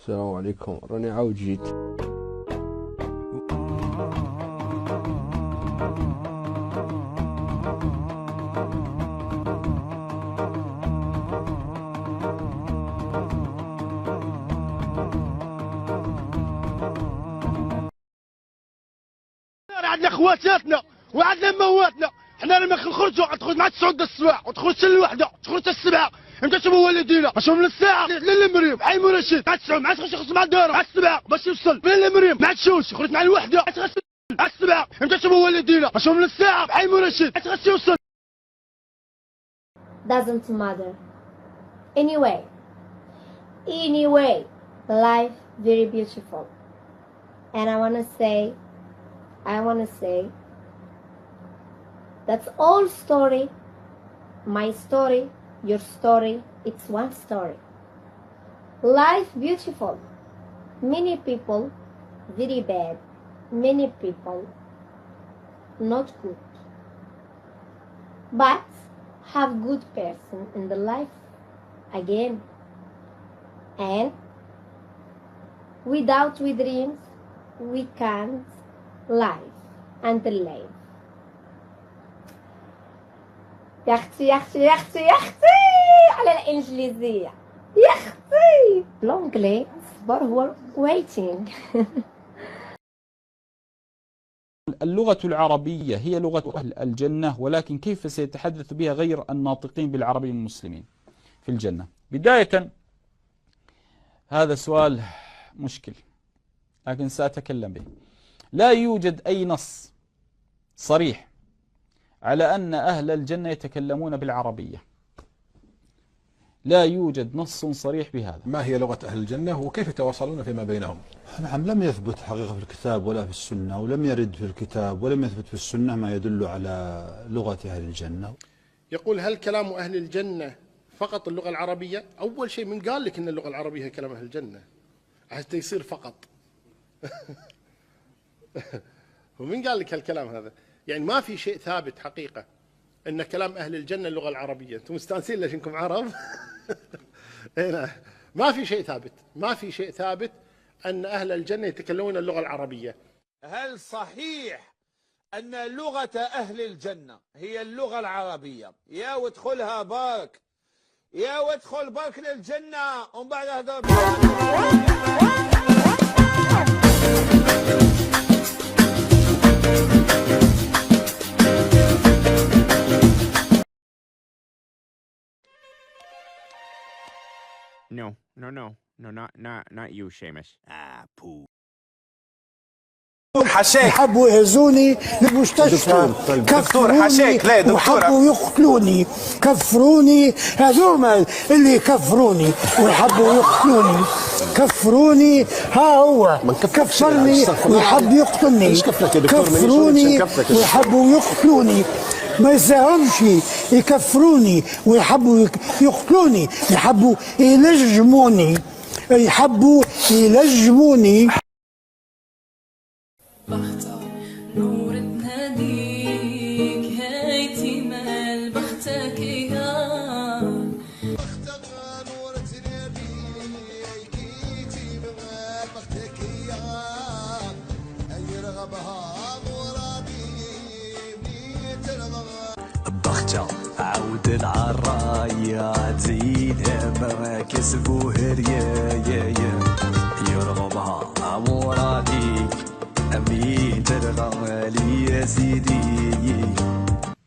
السلام عليكم، راني عاود جيت. عندنا خواتاتنا وعندنا مواتنا، حنا لما نخرجوا تخرج مع 9 د الصباح وتخرج حتى لوحده، تخرج حتى السبعه. انت شوف والدينا شوف من الساعه للمريم حي مرشد مع 9 مع تخرج مع الدار مع السبعه باش يوصل من المريم مع تشوش يخرج مع الوحده مع السبعه. انت شوف والدينا شوف من الساعه حي مرشد باش يوصل. Doesn't matter. Anyway, life very beautiful, and I wanna say that's all story. My story, your story, it's one story. Life beautiful. Many people very bad. Many people not good. But have good person in the life again. And without we dreams, we can't live and live. يا اختي على الانجليزيه يا اختي لونجلي صبر هو waiting. اللغة العربية هي لغة أهل الجنة، ولكن كيف سيتحدث بها غير الناطقين بالعربية المسلمين في الجنة؟ بداية هذا سؤال مشكل، لكن سأتكلم به. لا يوجد أي نص صريح على أن أهل الجنة يتكلمون بالعربية، لا يوجد نص صريح بهذا. ما هي لغة أهل الجنة وكيف يتواصلون فيما بينهم؟ نعم، لم يثبت حقيقة في الكتاب ولا في السنة، ولم يرد في الكتاب ولم يثبت في السنة ما يدل على لغة أهل الجنة. يقول هل كلام أهل الجنة فقط اللغة العربية؟ أول شيء من قال لك أن اللغة العربية هي كلام أهل الجنة حتى يصير فقط؟ ومن قال لك هالكلام هذا؟ يعني ما في شيء ثابت حقيقة أن كلام أهل الجنة اللغة العربية. أنتم مستانسين ليش إنكم عرب؟ ما في شيء ثابت، ما في شيء ثابت أن أهل الجنة يتكلمون اللغة العربية. هل صحيح أن لغة أهل الجنة هي اللغة العربية؟ يا وادخلها بارك، يا وادخل بارك للجنة ومن بعد هذا. Not you, Seamus. Pooh. حشيك حبوا يهزوني للمستشفى، دكتور حشيك، لا دكتور، وحبوا يقتلوني، كفروني، هذوما اللي يكفروني ويحبوا يقتلوني، كفروني، ها هو كفرني ويحب يقتلني، كفروني ويحبوا يقتلوني، ما يساهمش يكفروني ويحبوا يقتلوني، يحبوا يلجموني. بختك نور تناديك هايتي مال بختك يا بختك نور تناديك هايتي مال بختك يا أي رغبها مرادي بيترغب. بختك عود العرايا تزيدها ما كسبوه ريايا يرغبها مرادي أمين ترغى لي يا سيدي.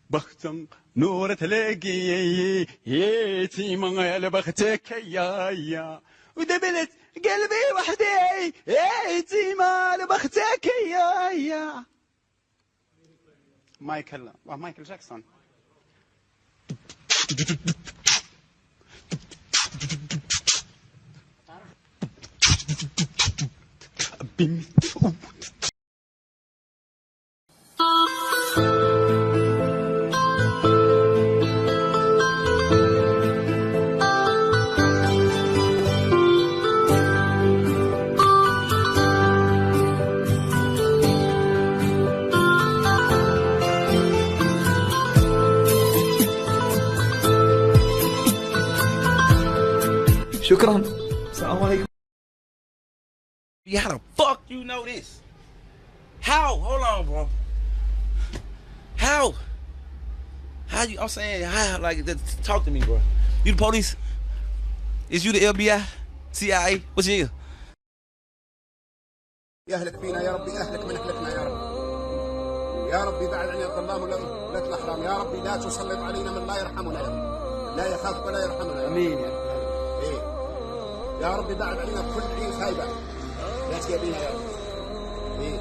بختم نور تلاقي ياتي من بختك يا ودبلت قلبي وحدي ياتي مال بختك يا مايكل جاكسون. شكرا، السلام عليكم. How the fuck you know this? How? Hold on, bro. How? How you? I'm saying, how? Like, talk to me, bro. You the police? Is you the FBI? CIA? What's you? يهلك فينا يا ربي، اهلك من اهلكنا يا رب. يا ربي بعد عن الظلام ولات الاحرام، يا ربي لا تسلط علينا من لا يرحمنا يا رب، لا يخاف ولا يرحمنا. امين يا رب. إيه. يا ربي بعد علينا كل عين خايبه لا تجيبينا يا رب. إيه.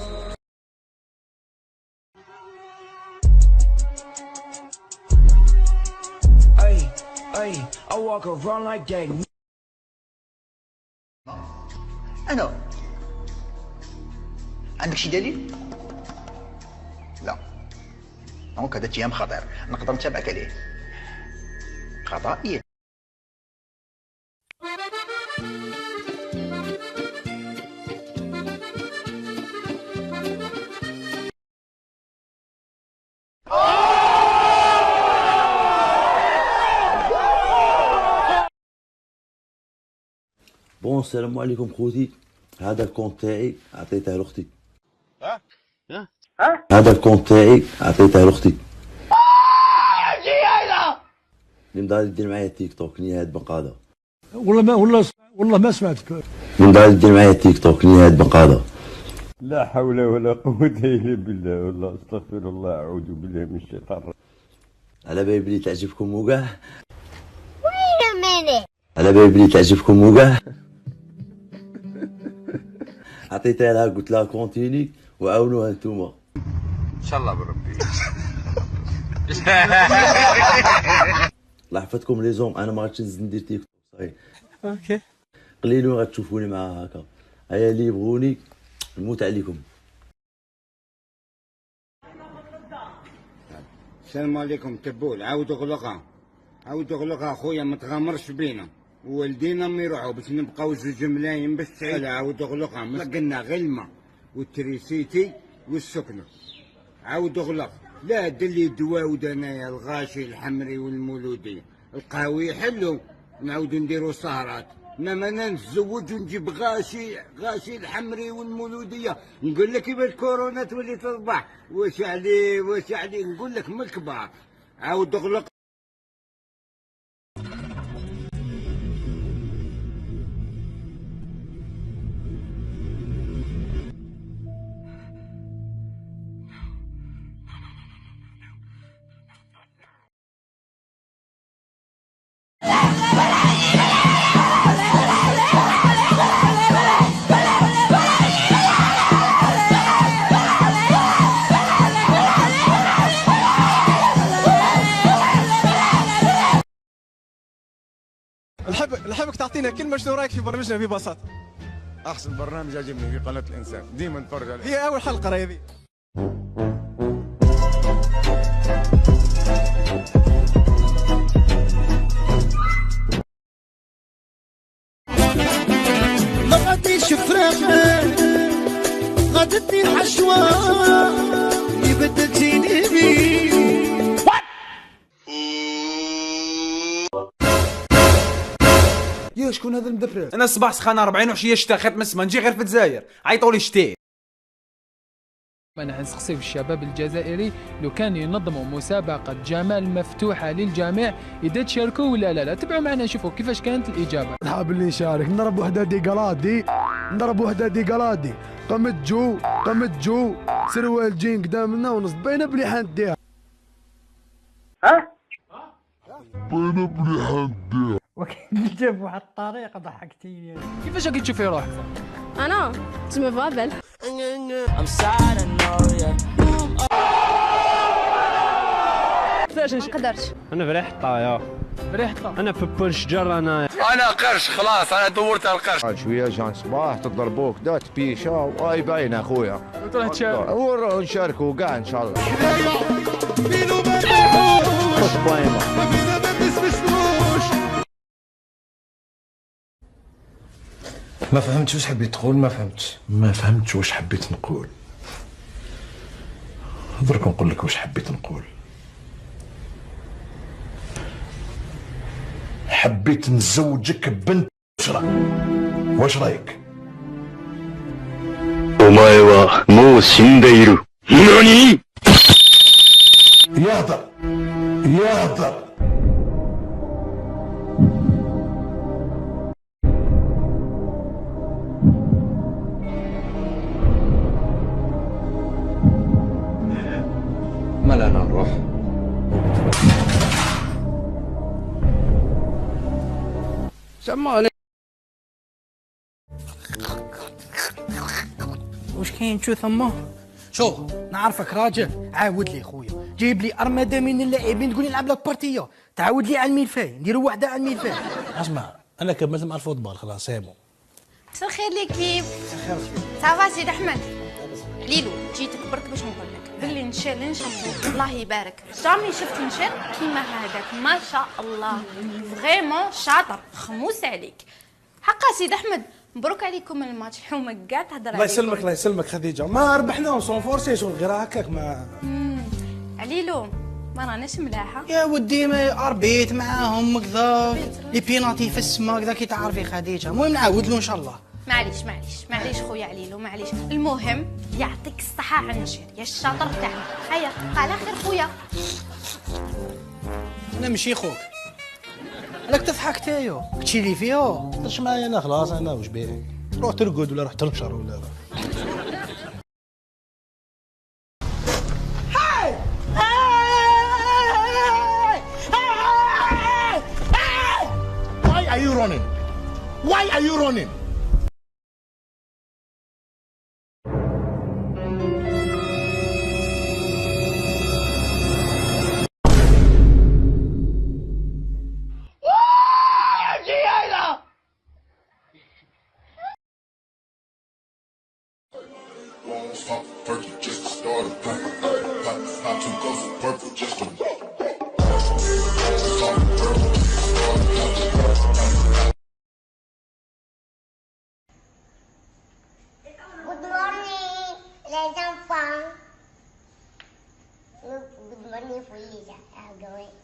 Hey, I walk around like that. أنا عندك شي دليل؟ لا. دونك هذا اتهام خطير، نقدر نتابعك عليه. خطأ. بون السلام عليكم خوتي، هذا الكونت تاعي عطيته لاختي. هذا الكونت تاعي عطيته لاختي. اللي مدار يدير معايا تيك توك نهاية بنقاضة. والله ما سمعتك. اللي مدار يدير معايا تيك توك نهاية بنقاضة. لا حول ولا قوة إلا بالله، والله استغفر الله، أعوذ بالله من الشيطان الرجيم. على بالي بلي تعجبكم وكاع. Wait a minute. على بالي بلي تعجبكم وكاع. عطيتها لها قلت لها كونتيني وعاونوها انتوما. ان شاء الله بربي. الله يحفظكم لي زوم، انا ما غاديش نزيد ندير تيك توك صاي. اوكي. قليلون غتشوفوني معاها هكا. هيا اللي يبغوني نموت عليكم. السلام عليكم تبول، عاودوا غلقها خويا، ما تغامرش بينا، والدينا ما يروحوا باش نبقاو 2 ملايين باش تعيش. عاودوا غلقها، ما قلنا غير الماء والتريسيتي والسكنه. عاودوا غلق، لا دلي الدواء ودنايا الغاشي الحمري والمولودي، القهوي حلو، نعاودوا نديروا سهرات، انما انا نتزوج ونجيب غاشي الحمري والمولوديه، نقول لك كيف الكورونا تولي تصبح، واش عليه نقول لك من الكبار. عاود اغلق. نحبك تعطينا كلمة شنو رايك في برنامجنا ببساطة؟ أحسن برنامج عجبني في قناة الإنسان، ديما نتفرج عليه. هي أول حلقة راهي هذه. ما غاديش فراغ، غادتني الحشوة يبدلتيني بيه. يا شكون هذا المدفرس؟ انا الصباح سخانه 40 وعشيه شتاء، خيط من السما، نجي غير في الجزائر عيطوا لي شتي. أنا نسقسي في الشباب الجزائري لو كان ينظموا مسابقة جمال مفتوحة للجميع إذا تشاركوا ولا لا. تبعوا معنا نشوفوا كيفاش كانت الإجابة. حاب اللي يشارك، نضرب وحدة ديقلادي، قمت جو سروال جين قدامنا ونص باينة بلي حنديها. باينة بلي حنديها. وكنت بواحد الطريقة ضحكتيني. كيفاش راكي تشوفي روحك؟ أنا تسمى بابل. كيفاش ما نقدرش. أنا في ريحة طايا. أنا في بول شجر. أنا قرش خلاص، أنا دورت على القرش. شوية جان صباح تضربوك دات بيشا واي باين أخويا. وتروح تشارك. ونروح نشاركوا كاع إن شاء الله. ما فهمتش واش حبيت تقول. ما فهمتش واش حبيت نقول. درك نقول لك واش حبيت نقول. حبيت نزوجك بنت. واش رايك؟ 前はもう死んでいる。何？ يهضر يهضر. ما لنا نروح. سمع عليك. وش كاين شو ثمه؟ شو نعرفك راجل، عاود لي خويا، جيب لي أرمدة من اللاعبين تقول لي نلعب لك بارتيه، تعاود لي على الميلفاي، نديروا وحده على الميلفاي. اسمع انا كملت مع الفوتبول خلاص سامو. مساء الخير ليكيب. صافا سيدي احمد. ليلو جيتك برك باش نقول لك باللي نشال نشمو الله يبارك، جامي شفت نشال كيما هذاك ما شاء الله، فريمون شاطر خموس عليك. حقا سيدي احمد مبروك عليكم الماتش، الحومه كاع تهضر الله يسلمك الله يسلمك خديجه، ما ربحنا وصون فورسي شغل غير هكاك ما. عليلو ما راناش ملاحه يا ودي ما اربيت معاهم كذا لي بيناتي في السما كذا كي تعرفي خديجه، المهم نعاود له ان شاء الله. معليش خويا عليلو معليش، المهم يعطيك الصحة على النشير يا الشاطر تاعنا، هيا على خير خويا. انا ماشي خوك، راك تضحك تايو كتشي لي فيها. درش معايا انا خلاص انا واش بيك؟ روح ترقد ولا روح تنشر ولا روح. Why are you running? Why are you running? Good morning, les enfants. Good morning for Lisa. I'm going.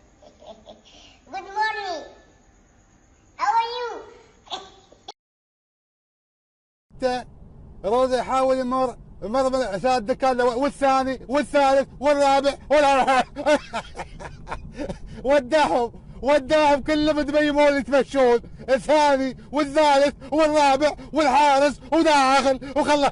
Good morning. How are you? روزي يحاول يمر من عشان الدكان والثاني والثالث والرابع وداهم كلهم تبيمون يتمشون، الثاني والثالث والرابع والحارس وداخل وخلص.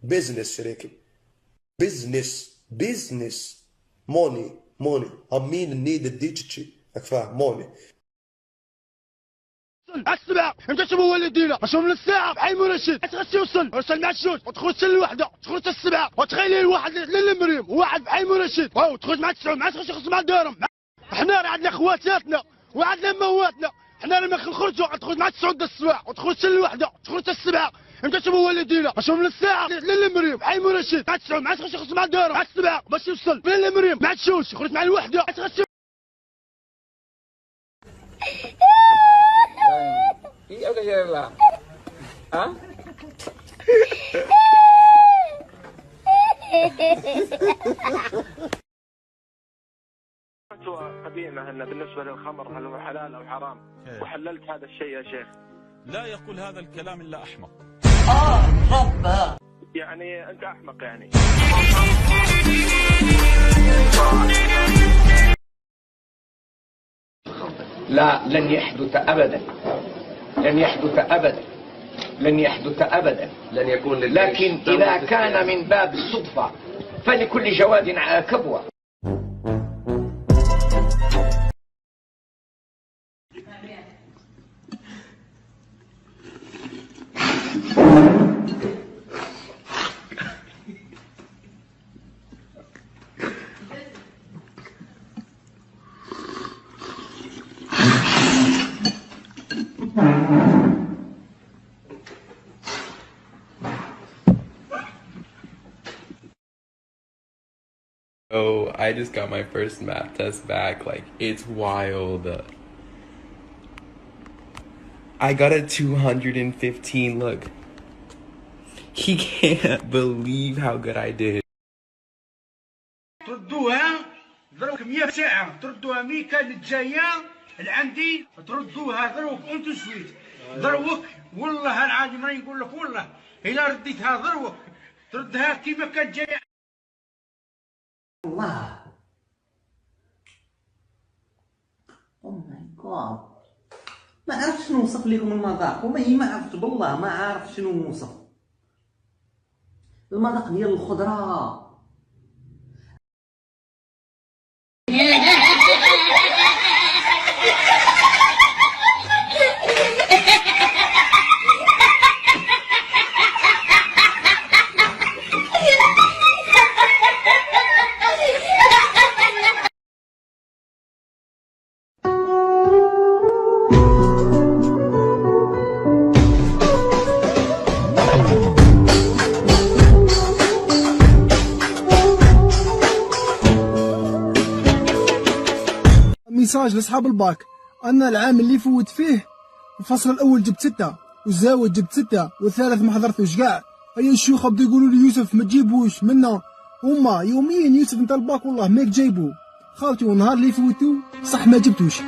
بزنس شريكي، بزنس موني امين نيد الديجيتشي فاهم موني. السبع انت شو هو اللي يدينا اشوف من الساعه بحي مرشد تغسل يوصل مع الشوش وتخرج الوحده تخرج السبعه وتخلي الواحد للمريم وواحد بحي مرشد وتخرج مع التسعود مع تخرج مع الدارم. احنا عندنا خواتاتنا وعندنا مواتنا، احنا لما نخرجوا تخرج مع التسعود السبع وتخرج الوحده تخرج السبعه انت شو هو اللي يدينا اشوف من الساعه للمريم بحي مرشد مع التسعود مع تخرج مع الدارم مع السبعه باش يوصل من المريم مع الشوش يخرج مع الوحده تغسل. Iya udah ya lah. Hah? فتوى قديمة أن بالنسبة للخمر هل هو حلال أو حرام، وحللت هذا الشيء يا شيخ. لا يقول هذا الكلام إلا أحمق. ربها. يعني أنت أحمق يعني. لا لن يحدث أبدا، لن يحدث أبدا، لن يحدث أبدا، لن يكون. لكن إذا كان من باب الصدفة فلكل جواد كبوة. Oh, I just got my first math test back. Like, it's wild. I got a 215. Look. He can't believe how good I did. تردوها ضربك 100 ساعة، تردوها مي كانت جاية لعندي، تردوها ضربك أنتو سويت، ضربك والله العظيم راني نقول لك والله، إلا رديتها ضربك تردها كيما كانت جاية. الله. أوه ماي جاد. ما عرفتش شنو نوصف لكم المذاق، والله ما عرفت بالله ما عارف شنو نوصف. المذاق ديال الخضرة. ميساج لاصحاب الباك. انا العام اللي فوت فيه الفصل الاول جبت 6 والزاويه جبت 6 والثالث ما حضرتوش كاع. هيا الشيوخ بداو يقولوا لي يوسف ما تجيبوش منا، هما يوميا يوسف انت الباك والله ماك جايبو. خالتي والنهار اللي فوتو صح ما جبتوش.